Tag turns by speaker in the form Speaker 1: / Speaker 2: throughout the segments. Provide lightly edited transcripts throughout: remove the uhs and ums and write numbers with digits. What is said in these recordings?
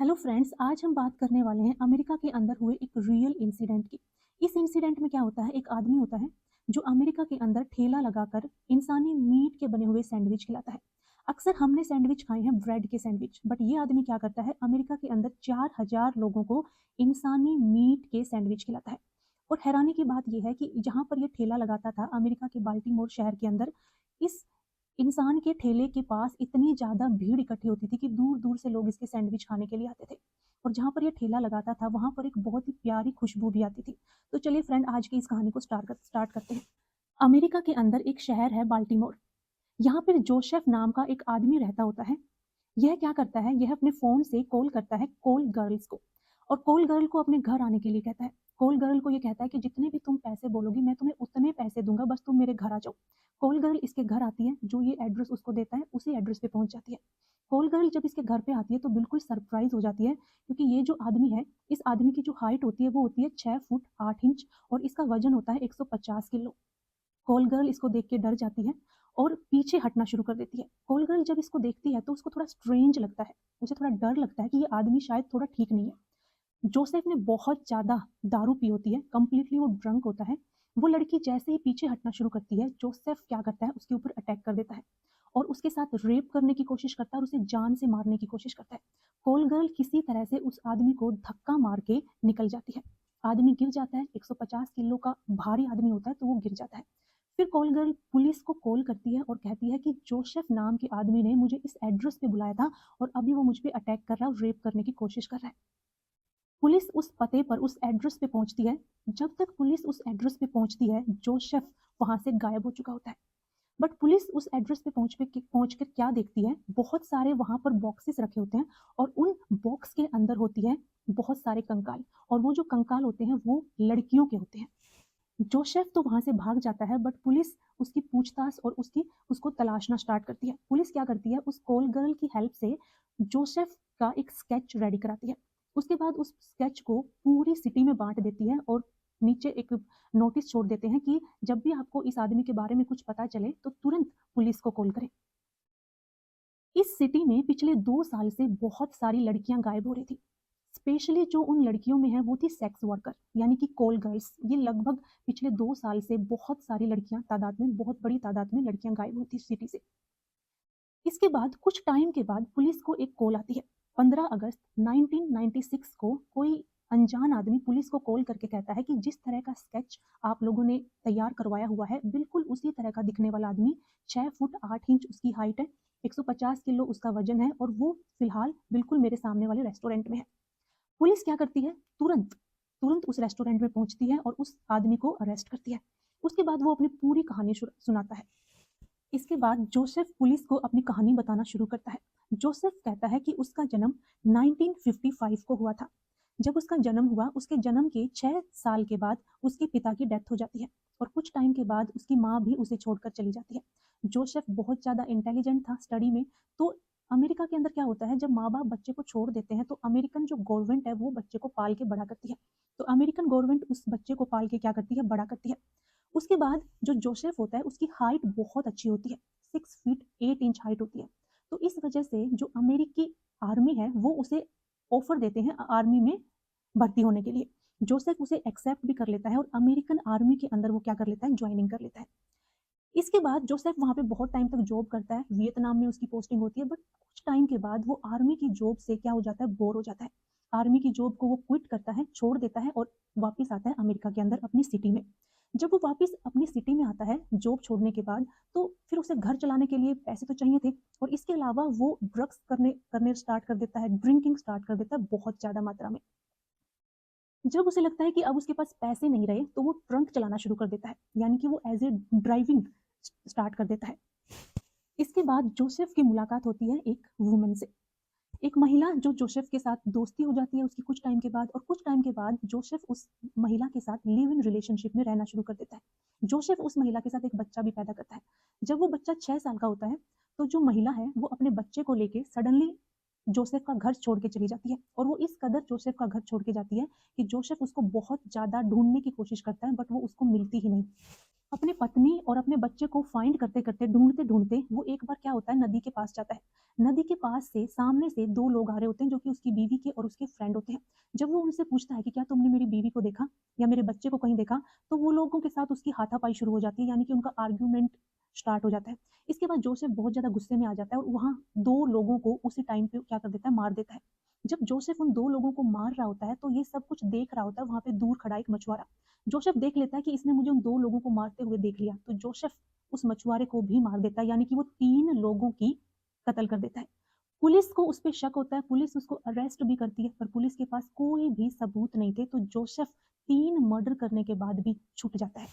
Speaker 1: Hello friends, आज हम बात करने वाले हैं अमेरिका के अंदर हुए एक रियल इंसिडेंट की। इस इंसिडेंट में क्या होता है, एक आदमी होता है जो अमेरिका के अंदर ठेला लगाकर इंसानी मीट के बने हुए सैंडविच खिलाता है। अक्सर हमने सैंडविच खाए हैं, ब्रेड के सैंडविच, बट ये आदमी क्या करता है, अमेरिका के अंदर 4,000 लोगों को इंसानी मीट के सैंडविच खिलाता है। और हैरानी की बात यह है कि जहाँ पर यह ठेला लगाता था अमेरिका के बाल्टीमोर शहर के अंदर, इस इंसान के ठेले के पास इतनी ज़्यादा भीड़ इकट्ठी होती थी कि दूर-दूर से लोग इसके सैंडविच खाने के लिए आते थे। और जहाँ पर ये ठेला लगाता था वहाँ पर एक बहुत ही प्यारी खुशबू भी आती थी। तो चलिए फ्रेंड, आज की इस कहानी को स्टार्ट करते हैं। अमेरिका के अंदर एक शहर है बाल्टीमोर। यहाँ पर जोसेफ नाम का एक आदमी रहता होता है। यह क्या करता है, यह अपने फ़ोन से कॉल करता है कॉल गर्ल्स को, और कॉल गर्ल को अपने घर आने के लिए कहता है। कॉल गर्ल को ये कहता है कि जितने भी तुम पैसे बोलोगी मैं तुम्हें उतने पैसे दूँगा, बस तुम मेरे घर आ जाओ। कॉल गर्ल इसके घर आती है, जो ये एड्रेस उसको देता है उसी एड्रेस पे पहुँच जाती है। कॉल गर्ल जब इसके घर पे आती है तो बिल्कुल सरप्राइज़ हो जाती है, क्योंकि ये जो आदमी है, इस आदमी की जो हाइट होती है वो होती है 6 फुट 8 इंच, और इसका वज़न होता है 150 किलो। कॉल गर्ल इसको देख के डर जाती है और पीछे हटना शुरू कर देती है। कॉल गर्ल जब इसको देखती है तो उसको थोड़ा स्ट्रेंज लगता है, उसे थोड़ा डर लगता है कि ये आदमी शायद थोड़ा ठीक नहीं है। जोसेफ ने बहुत ज़्यादा दारू पी होती है, कंप्लीटली वो ड्रंक होता है। वो लड़की जैसे ही पीछे हटना शुरू करती है, जोसेफ क्या करता है, उसके ऊपर अटैक कर देता है और उसके साथ रेप करने की कोशिश करता है और उसे जान से मारने की कोशिश करता है। कॉल गर्ल किसी तरह से उस आदमी को धक्का मार के निकल जाती है। आदमी गिर जाता है, 150 किलो का भारी आदमी होता है तो वो गिर जाता है। फिर कॉल गर्ल पुलिस को कॉल करती है और कहती है कि जोसेफ नाम के आदमी ने मुझे इस एड्रेस पे बुलाया था और अभी वो मुझ पे अटैक कर रहा है और रेप करने की कोशिश कर रहा है। पुलिस उस पते पर, उस एड्रेस पे पहुंचती है। जब तक पुलिस उस एड्रेस पे पहुंचती है, जोसेफ वहां से गायब हो चुका होता है। बट पुलिस उस एड्रेस पे पहुंचकर क्या देखती है, बहुत सारे वहां पर बॉक्सेस रखे होते हैं और उन बॉक्स के अंदर होती है बहुत सारे कंकाल, और वो जो कंकाल होते हैं वो लड़कियों के होते हैं। जोसेफ तो वहां से भाग जाता है, बट पुलिस उसकी पूछताछ और उसको तलाशना स्टार्ट करती है। पुलिस क्या करती है, उस कॉल गर्ल की हेल्प से जोसेफ का एक स्केच रेडी कराती है। उसके बाद उस स्केच को पूरी सिटी में बांट देती है और नीचे एक नोटिस छोड़ देते हैं कि जब भी आपको इस आदमी के बारे में कुछ पता चले तो तुरंत पुलिस को कॉल करें। इस सिटी में पिछले 2 साल से बहुत सारी लड़कियां गायब हो रही थी। स्पेशली जो उन लड़कियों में है वो थी सेक्स वर्कर, यानी कि कॉल गर्ल्स। ये लगभग पिछले 2 साल से बहुत सारी लड़कियां, तादाद में बहुत बड़ी तादाद में लड़कियां गायब हुई थी सिटी से। इसके बाद कुछ टाइम के बाद पुलिस को एक कॉल आती है। 15 अगस्त 1996 को कोई अनजान आदमी पुलिस को कॉल करके कहता है कि जिस तरह का स्केच आप लोगों ने तैयार करवाया हुआ है, बिल्कुल उसी तरह का दिखने वाला आदमी, 6 फुट 8 इंच उसकी हाइट है, 150 किलो उसका वजन है, और वो फिलहाल बिल्कुल मेरे सामने वाले रेस्टोरेंट में है। पुलिस क्या करती है, तुरंत तुरंत उस रेस्टोरेंट में पहुंचती है और उस आदमी को अरेस्ट करती है। उसके बाद वो अपनी पूरी कहानी सुनाता है। इसके बाद जोसेफ पुलिस को अपनी कहानी बताना शुरू करता है। जोसेफ कहता है कि उसका जन्म 1955 को हुआ था। जब उसका जन्म हुआ, उसके जन्म के 6 साल के बाद उसके पिता की डेथ हो जाती है और कुछ टाइम के बाद उसकी माँ भी उसे छोड़कर चली जाती है। जोसेफ बहुत ज़्यादा इंटेलिजेंट था स्टडी में। तो अमेरिका के अंदर क्या होता है, जब माँ बाप बच्चे को छोड़ देते हैं तो अमेरिकन जो गवर्नमेंट है वो बच्चे को पाल के बड़ा करती है। तो अमेरिकन गवर्नमेंट उस बच्चे को पाल के क्या करती है, बड़ा करती है। उसके बाद जो जोसेफ होता है उसकी हाइट बहुत अच्छी होती है, 6 फीट 8 इंच हाइट होती है। तो इस वजह से जो अमेरिकी आर्मी है वो उसे ऑफर देते हैं आर्मी में भर्ती होने के लिए। जोसेफ उसे एक्सेप्ट भी कर लेता है और अमेरिकन आर्मी के अंदर वो क्या कर लेता है, ज्वाइनिंग कर लेता है। इसके बाद जोसेफ वहाँ पे बहुत टाइम तक जॉब करता है, वियतनाम में उसकी पोस्टिंग होती है। बट कुछ टाइम के बाद वो आर्मी की जॉब से क्या हो जाता है, बोर हो जाता है। आर्मी की जॉब को वो क्विट करता है, छोड़ देता है और वापस आता है अमेरिका के अंदर अपनी सिटी में। जब वो वापस अपनी सिटी में आता है जॉब छोड़ने के बाद, तो फिर उसे घर चलाने के लिए पैसे तो चाहिए थे, और इसके अलावा वो ड्रग्स करने करने स्टार्ट कर देता है, ड्रिंकिंग स्टार्ट कर देता है बहुत ज़्यादा मात्रा में। जब उसे लगता है कि अब उसके पास पैसे नहीं रहे तो वो ट्रंक चलाना शुरू कर देता है, यानी कि वो एज ए ड्राइविंग स्टार्ट कर देता है। इसके बाद जोसेफ की मुलाकात होती है एक वुमन से, एक महिला जो जोसेफ के साथ दोस्ती हो जाती है उसकी कुछ टाइम के बाद, और कुछ टाइम के बाद जोसेफ उस महिला के साथ लिव इन रिलेशनशिप में रहना शुरू कर देता है। जोसेफ उस महिला के साथ एक बच्चा भी पैदा करता है। जब वो बच्चा 6 साल का होता है तो जो महिला है वो अपने बच्चे को लेके सडनली जोसेफ का घर छोड़ के चली जाती है, और वो इस कदर जोसेफ का घर छोड़ के जाती है कि जोसेफ उसको बहुत ज़्यादा ढूंढने की कोशिश करता है, बट वो उसको मिलती ही नहीं। अपनी पत्नी और अपने बच्चे को फाइंड करते-करते, ढूँढते-ढूँढते वो एक बार क्या होता है नदी के पास जाता है। नदी के पास से सामने से 2 लोग आ रहे होते हैं जो कि उसकी बीवी के और उसके फ्रेंड होते हैं। जब वो उनसे पूछता है कि क्या तुमने मेरी बीवी को देखा या मेरे बच्चे को कहीं देखा? तो वो लोगों के साथ उसकी हाथापाई शुरू हो जाती है, यानी कि उनका आर्गुमेंट स्टार्ट हो जाता है। इसके बाद जोसेफ बहुत ज़्यादा गुस्से में आ जाता है और वहाँ 2 लोगों को उसी टाइम पे क्या कर देता है, मार देता है। जब जोसेफ उन 2 लोगों को मार रहा होता है तो ये सब कुछ देख रहा होता है वहाँ पे दूर खड़ा एक मछुआरा। जोसेफ देख लेता है कि इसने मुझे उन 2 लोगों को मारते हुए देख लिया, तो जोसेफ उस मछुआरे को भी मार देता है, यानी कि वो 3 लोगों की कत्ल कर देता है। पुलिस को उस पे शक होता है, पुलिस उसको अरेस्ट भी करती है, पर पुलिस के पास कोई भी सबूत नहीं थे, तो जोसेफ 3 मर्डर करने के बाद भी छूट जाता है।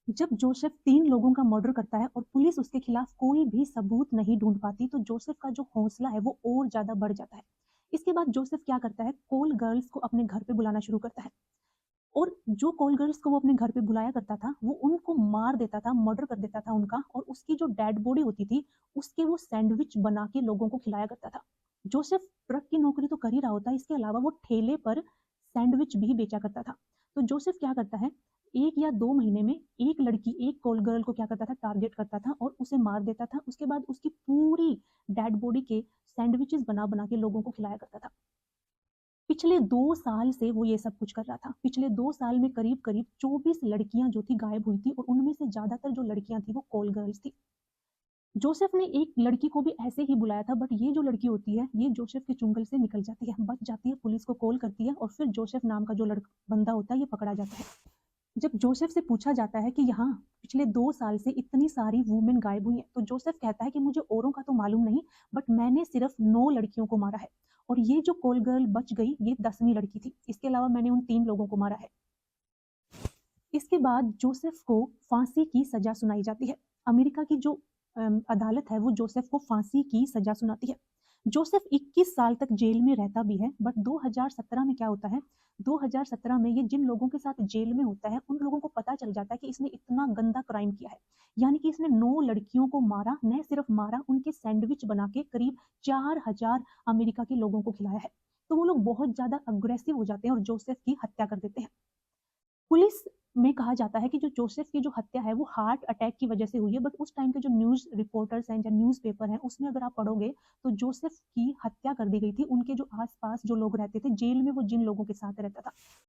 Speaker 1: जब जोसेफ 3 लोगों का मर्डर करता है और पुलिस उसके खिलाफ कोई भी सबूत नहीं ढूँढ पाती, तो जोसेफ का जो हौसला है वो और ज़्यादा बढ़ जाता है। इसके बाद जोसेफ क्या करता है, कोल गर्ल्स को अपने घर पे बुलाना शुरू करता है। और जो कॉल गर्ल्स को वो अपने घर पे बुलाया करता था, वो उनको मार देता था, मर्डर कर देता था उनका और उसकी जो डेड बॉडी होती थी, उसके वो सैंडविच बना के लोगों को खिलाया करता था। जोसेफ ट्रक की नौकरी तो कर ही रहा होता है, इसके अलावा वो ठेले पर सैंडविच भी बेचा करता था। तो जोसेफ क्या करता है, 1 या 2 महीने में एक लड़की, एक कॉल गर्ल को क्या करता था, टारगेट करता था और उसे मार देता था। उसके बाद उसकी पूरी डेड बॉडी के सैंडविचेस बना-बना के लोगों को खिलाया करता था। पिछले 2 साल से वो ये सब कुछ कर रहा था। पिछले 2 साल में करीब-करीब 24 लड़कियाँ जो थी गायब हुई थी और उनमें से ज़्यादातर जो लड़कियाँ थी वो कॉल गर्ल्स थी। जोसेफ ने एक लड़की को भी ऐसे ही बुलाया था, बट ये जो लड़की होती है, ये जोसेफ के चुंगल से निकल जाती है, बच जाती है, पुलिस को कॉल करती है और फिर जोसेफ नाम का जो बंदा होता है ये पकड़ा जाता है। जब जोसेफ से पूछा जाता है कि यहाँ पिछले 2 साल से इतनी सारी वुमेन गायब हुई हैं, तो जोसेफ कहता है कि मुझे औरों का तो मालूम नहीं, बट मैंने सिर्फ 9 लड़कियों को मारा है और ये जो कॉल गर्ल बच गई, ये 10वीं लड़की थी। इसके अलावा मैंने उन 3 लोगों को मारा है। इसके बाद जोसेफ को फांसी की सज़ा सुनाई जाती है। अमेरिका की जो अदालत है, वो जोसेफ को फांसी की सज़ा सुनाती है। जोसेफ 21 साल तक जेल में रहता भी है, बट 2017 में क्या होता है, 2017 में ये जिन लोगों के साथ जेल में होता है, उन लोगों को पता चल जाता है कि इसने इतना गंदा क्राइम किया है। यानी कि इसने 9 लड़कियों को मारा, न सिर्फ मारा, उनके सैंडविच बना के करीब 4000 अमेरिका के लोगों को खिलाया है। तो वो लोग बहुत ज़्यादा अग्रेसिव हो जाते हैं और जोसेफ की हत्या कर देते हैं। पुलिस में कहा जाता है कि जो जोसेफ की जो हत्या है वो हार्ट अटैक की वजह से हुई है, बट उस टाइम के जो न्यूज़ रिपोर्टर्स हैं या न्यूज़पेपर हैं उसमें अगर आप पढ़ोगे तो जोसेफ की हत्या कर दी गई थी, उनके जो आस-पास जो लोग रहते थे, जेल में वो जिन लोगों के साथ रहता था।